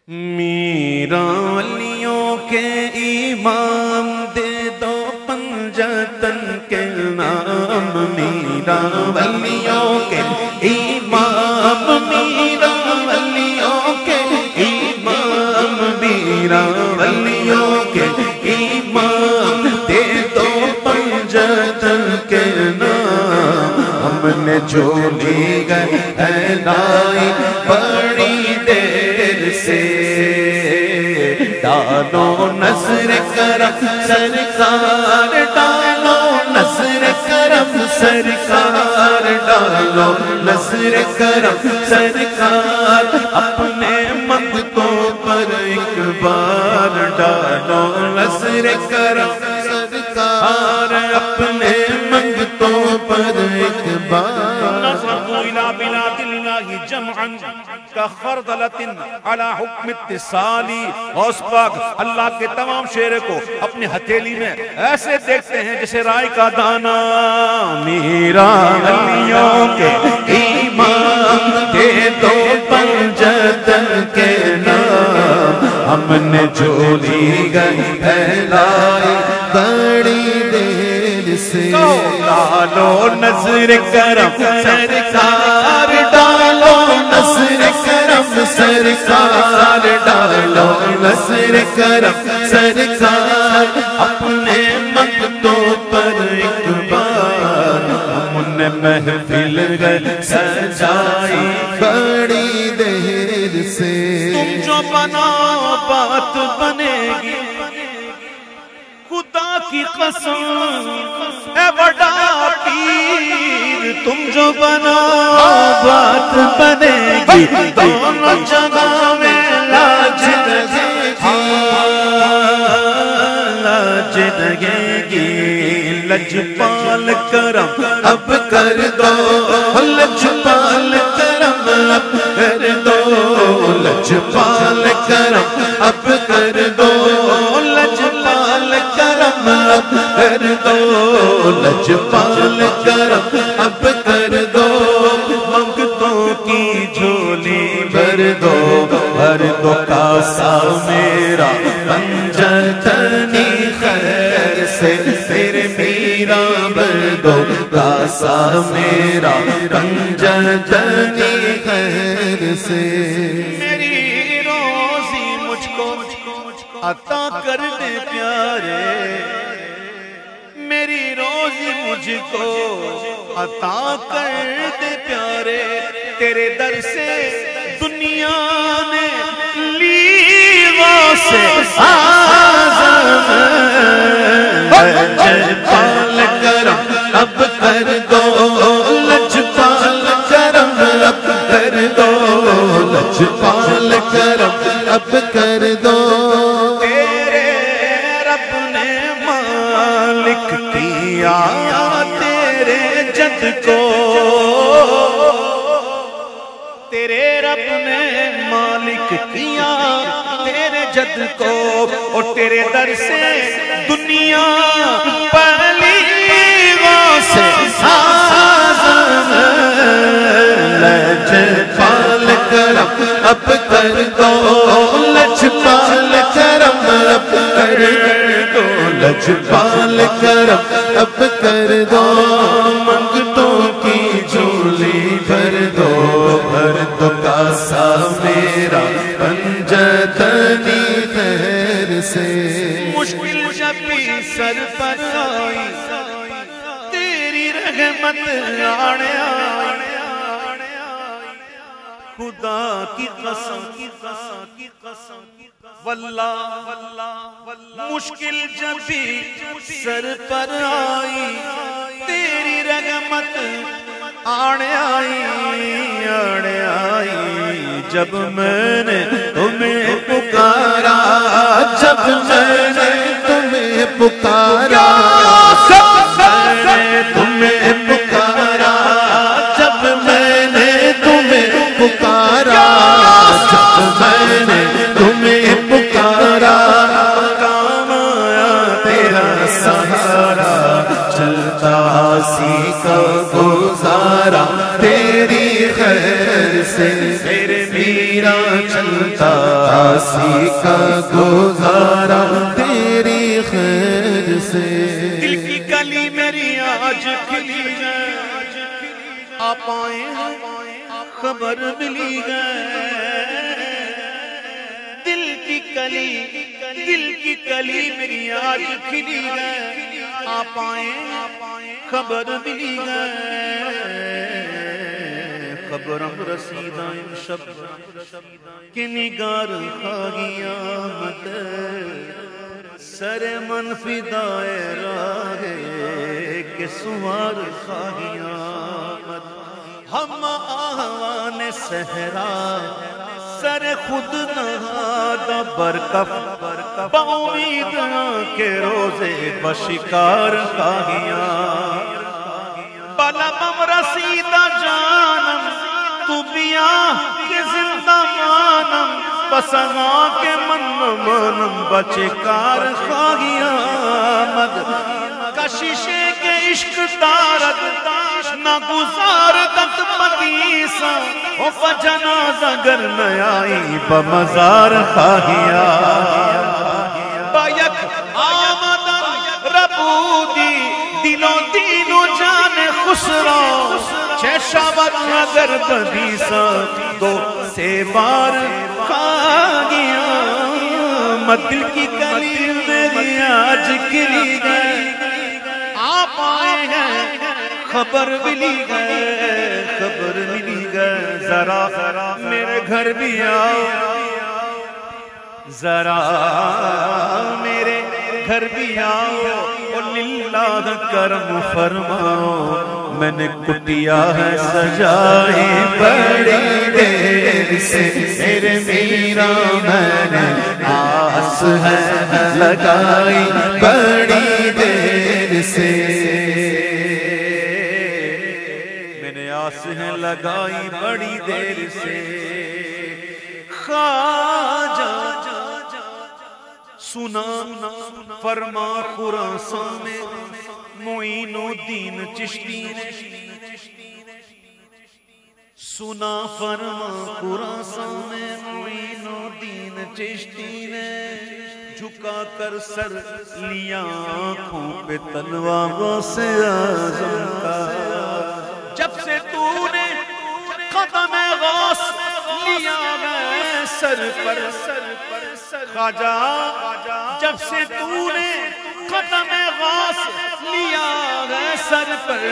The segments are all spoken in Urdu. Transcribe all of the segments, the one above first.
میرا ولیوں کے امام دے دو پنجتن کے نام، میرا ولیوں کے امام، میرا ولیوں کے امام، میرا ولیوں کے امام دے دو پنجتن کے نام۔ ہم نے جھولی گئی پھیلائی بڑی دیر سے، ڈالو نظر کرم سرکار، ڈالو نظر کرم سرکار، ڈالو نظر کرم سرکار، اپنے منگتوں پر ایک بار ڈالو نظر کرم سرکار، اپنے منگتوں پر ایک بار۔ نظرت الى بلاد اللہ جمعا کخردلۃ علی حکم اتصالی۔ غوث پاک اللہ کے تمام شعرے کو اپنی ہتھیلی میں ایسے دیکھتے ہیں جیسے رائی کا دانہ۔ میرا ولیوں کے امام دے دو پنجتن کے نام، ہم نے جھولی گئی پھیلائی بڑی دیر سے، ڈالو نظر کرم سرکار، ڈالو نظر کرم سرکار، ڈالو نظر کرم سرکار، اپنے منگتوں پر ایک بار۔ ہم نے محفل گل سجائی بڑی دیر سے، تم جو بناؤ بات بنے گی، خدا کی قسم اے بڑا پیر، تم جو بناؤ بات بنے گی، دونوں جگہ میں لاج لگے گی، لاج لگے گی۔ لجپال کرم اب کر دو، لجپال کرم اب کر دو، لجپال کرم اب کر دو، لجپال کرم اب کر دو، لجپال کرم اب کر دو، منگتوں کی جھولی بھر دو، بھر دو کاسا میرا پنجتنی خیر سے، پھر میرا بھر دو کاسا میرا پنجتنی خیر سے۔ میری روزی مجھ کو عطا کر دے پیارے، میری روزی مجھ کو عطا کر دے پیارے، تیرے در سے دنیا نے لی واسے آزم، لجپال کرم اب کر دو، لجپال کرم اب کر دو، لجپال کرم اب کر دو۔ تیرے رب نے مالک کیا تیرے جد کو، تیرے رب نے مالک کیا تیرے جد کو، اور تیرے در سے دنیا پہلی واسے آزم، لجپال کرم اب کر دو، لجپال کرم اب کر دو، لجپال کرم اب کر دو، منگتوں کی جھولی بھر دو، بھر دو کاسا میرا پنجتنی خیر سے۔ مشکل جب بھی سر پر آئی، تیری رحمت آنے آئی، خدا کی قسم واللہ مشکل جب بھی سر پر آئی، تیری رحمت آنے آئی، آنے آئی، جب میں نے تمہیں پکارا، جب میں نے تمہیں پکارا، میں نے تمہیں پکارا، جب میں نے تمہیں پکارا، جب میں نے تمہیں پکارا، کام آیا تیرا سہارا، چلتا سی کا گزارا تیری خیر سے، میرے میرا چلتا عباسی کا گزارا تیری خیر سے. دل کی کلی میری آج کھلی ہے، آپ آئے خبر ملی ہے. دل کی کلی میری آج کھلی ہے، آپ آئے خبر ملی ہے. خبرم رسیدہ امشب کہ نگار خواہی آمد، سر من فدائے راہ کہ سوار خواہی آمد. ہم آہوان صحرا سر خود نہادہ برکف، بامید کے روزے بشکار خواہی آمد. بلمم رسیدہ جانم تو بیا کہ زندہ مانم، پسغا کے من مانم بچے کار خواہی آمد. کششے کے عشق دارد نہ گزار دت پتیسا، او فجنازہ گر نیائی بمزار خواہی آمد. بیک آمدن ربودی دلو دین و جان خسرو، چھ شابت نگر بدیسا دو سے بار خواہی آمد. دل کی کلی میری آج کھلی گئی، آپ آئے ہیں خبر ملی گئے، خبر ملی گئے. ذرا میرے گھر بھی آؤ، ذرا میرے گھر بھی آؤ، اور للہ کرم فرماؤ. میں نے کٹیا ہے سجائی بڑی دیر سے، میرے میرا میں نے آس ہے لگائی بڑی دیر سے. میں نے آس ہے لگائی بڑی دیر سے. خواجہ سنا فرما خراسان میں معین الدین چشتی نے، سنا فرما خراسان میں معین الدین چشتی نے. جھکا کر سر لیا آنکھوں پہ تلوار غوث اعظم کا. جب سے تو نے قدم غوث لیا ہے سر پر، خواجہ جب سے تو نے قدم غوث لیا ہے سر پر،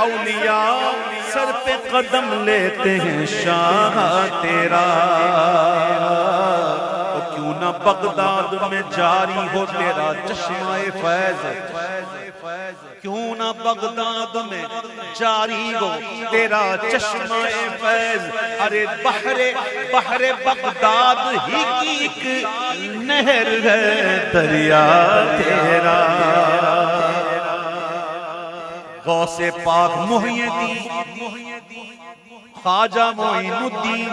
اولیاء سر پہ قدم لیتے ہیں شاہ تیرا. کیوں نہ بغداد میں جاری ہو تیرا چشمہ فیض، کیوں نہ بغداد میں جاری ہو تیرا چشمہ فیض. ارے بحر بغداد ہی کی ایک نہر ہے دریا تیرا. غوث پاک محی الدین خواجہ معین الدین،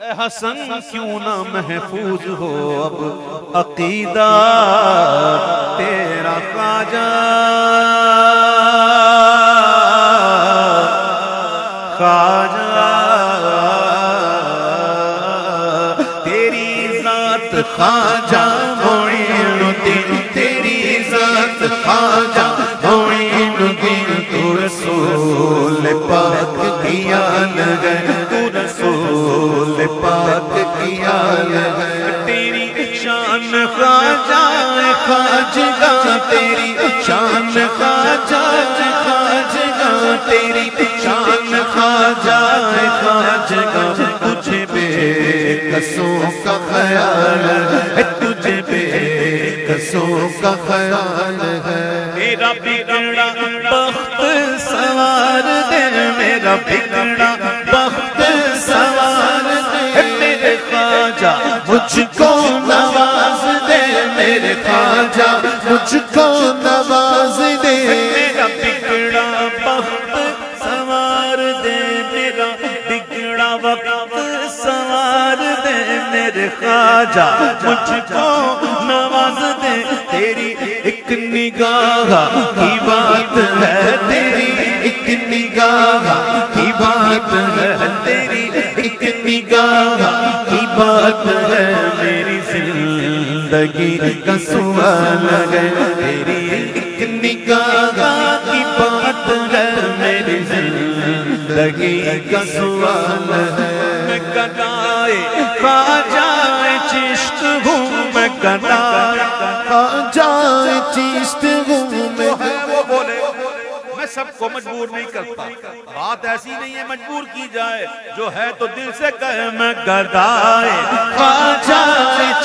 اے حسن کیوں نہ محفوظ ہو اب عقیدہ تیرا. خواجہ تیری ذات خواجہ معین الدین، تیری ذات خواجہ معین الدین. تو رسول پاک کی آل ہے، تو رسول پاک کی آل ہے. تیری شان خواجہ خواجگاہ، تیری شان خواجہ خواجگاہ، تیری شان خواجہ خواجگاہ. تجھے بے کسوں کا خیال ہے، تجھے بے کسوں کا خیال ہے. میرا بگڑا بخت سوار دے، میرا بگڑا بخت سوار دے. میرے خواجہ مجھ کو نواز دے، میرے خواجہ مجھ کو نواز دے. میرا بگڑا بخت سوار دے، میرا بگڑا وقت سوار دے. میرے خواجہ مجھ کو نواز دے. تیری ایک نگاہ کی بات ہے، تیری ایک نگاہ کی بات ہے، تیری ایک نگاہ کی بات ہے میری زندگی کا سوال ہے، تیری ایک نگاہ کی بات ہے میری زندگی کا سوال ہے۔ میں گدائے خواجہ چشت ہوں، میں گدائے خواجہ چشت ہوں میں، وہ بولے میں سب کو مجبور نہیں کرتا، بات ایسی نہیں ہے مجبور کی جائے، جو ہے تو دل سے کہے میں گدائے خواجہ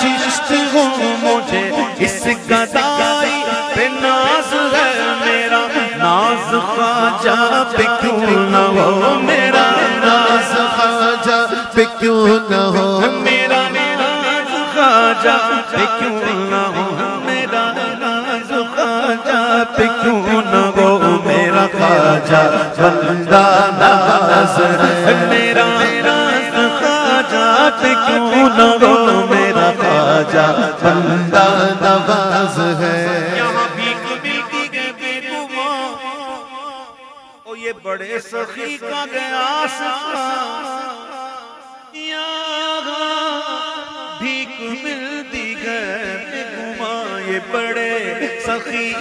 چشت ہوں مجھے اس گدائی پہ ناز ہے میرا، ناز خواجہ پہ کیوں نہ ہو میرا، ناز خواجہ پہ کیوں نہ ہو میرا، ناز خواجہ پہ کیوں نہ ہو میرا، ناز خواجہ پہ کیوں نہ ہو میرا، خواجہ بندہ نواز ہے میرا، ناز خواجہ پہ کیوں نہ ہو میرا، خواجہ بندہ نواز ہے۔ یہاں بھیک ملتی گئے بے گمان، او یہ بڑے سخی کا گیا سفا، یہاں بھیک ملتی گئے بے گمان، یہ بڑے سخی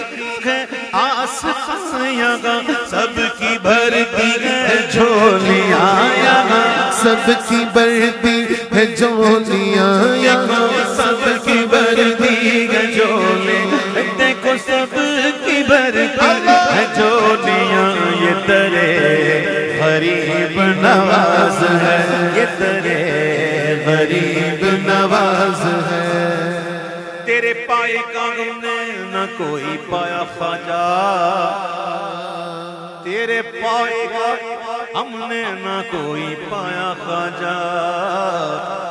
ہے آسفا، یہاں سب کی بھرتی ہے جھولیاں یہاں سب کی بردی ہے جھولیاں، یہاں سب کی بردی ہے جھولیاں، دیکھو سب کی بھرتی ہے جھولیاں، یہ ترے غریب نواز ہے، یہ ترے غریب نواز ہے۔ تیرے پائے کا غم نے نہ کوئی پایا خواجہ، تیرے پائے کا ہم نے نہ کوئی پایا خواجہ،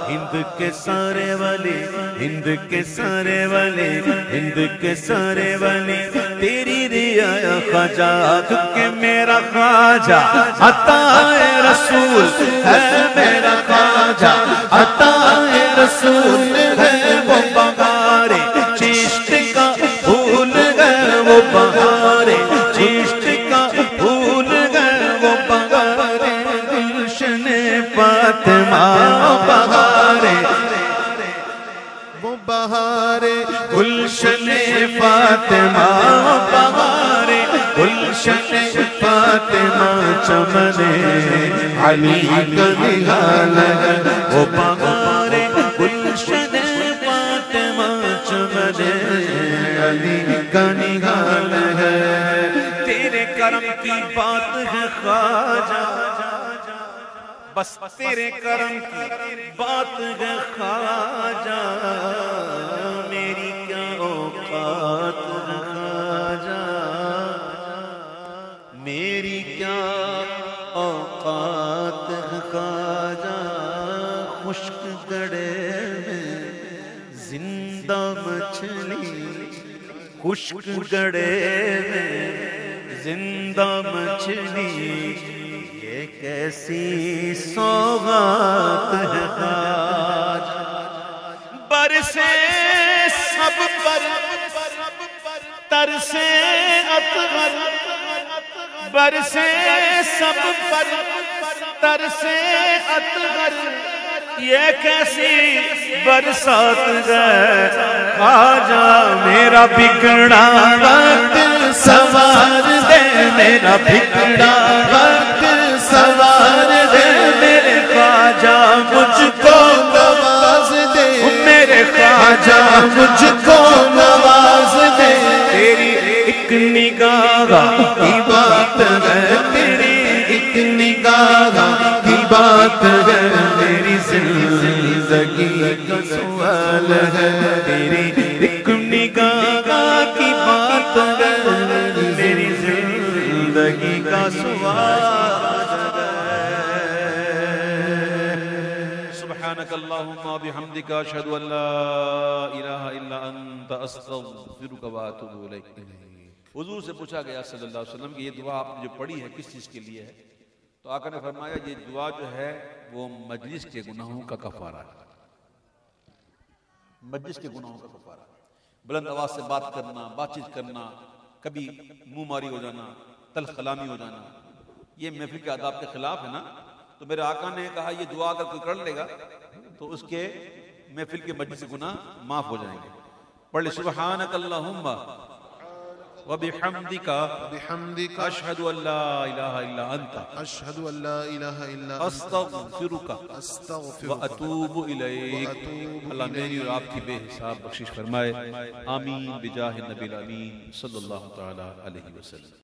ہند کے سارے ولی، ہند کے سارے ولی، ہند کے سارے ولی تیری رعایا خواجہ، کیونکہ میرا خواجہ عطا رسول ہے، میرا خواجہ عطا رسول ہے، وہ بہارے چشت کا پھول ہے، وہ بہارے چشت کا پھول ہے، وہ بہارے گلشن فاطمہ، بہارے وہ بہارے گلشن فاطمہ، بہارے گلشن فاطمہ، چمن علی کا نہال ہے، وہ بہارے گلشن فاطمہ، چمن علی کا نہال ہے۔ تیرے کرم کی بات ہے خواجہ، بس تیرے کرم کی بات ہے خواجہ، میری کیا اوقات ہے خواجہ، میری کیا اوقات ہے خواجہ، خشک گڑھے میں زندہ مچھلی، خشک گڑھے میں زندہ مچھلی، یہ کیسی سوغات ہے خواجہ، برسے سب پر ترسے اطہر، برسے سب پر ترسے اطہر، یہ کیسی برسات ہے خواجہ، میرا بگڑا وقت سوار دے میرا بگڑا وقت سوار دے، میرے خواجہ مجھ کو نواز دے، میرے خواجہ مجھ کو نواز دے، تیری ایک نگاہ کی بات ہے، تیری ایک نگاہ کی بات ہے، میری زندگی کا سوال ہے، تیری ایک نگاہ کی بات ہے، میری زندگی کا سوال ہے۔ سبحانک اللہم و بحمدک، اشہد ان لا الہ الا انت، استغفرک و اتوب الیک۔ حضور سے پوچھا گیا صلی اللہ علیہ وسلم کہ یہ دعا آپ نے جو پڑھی ہے کس چیز کے لیے ہے؟ تو آقا نے فرمایا یہ دعا جو ہے وہ مجلس کے گناہوں کا کفارہ ہے، مجلس کے گناہوں کا کفارہ ہے۔ بلند آواز سے بات کرنا، بات چیت کرنا، کبھی منہ ماری ہو جانا، تلخ کلامی ہو جانا، یہ محفل کے آداب کے خلاف ہے نا۔ تو میرے آقا نے کہا یہ دعا اگر کوئی کر لے گا تو اس کے محفل کے مجلس سے گناہ معاف ہو جائیں گے. پڑھ لے سبحانک اللہم وبحمدک اشہد ان لا الہ الا انت اشہد ان لا الہ الا استغفرک واتوب الیک. اللہ میری اور آپ کی بے حساب بخشش فرمائے. آمین بجاہ النبی الامین صلی اللہ تعالی علیہ وسلم.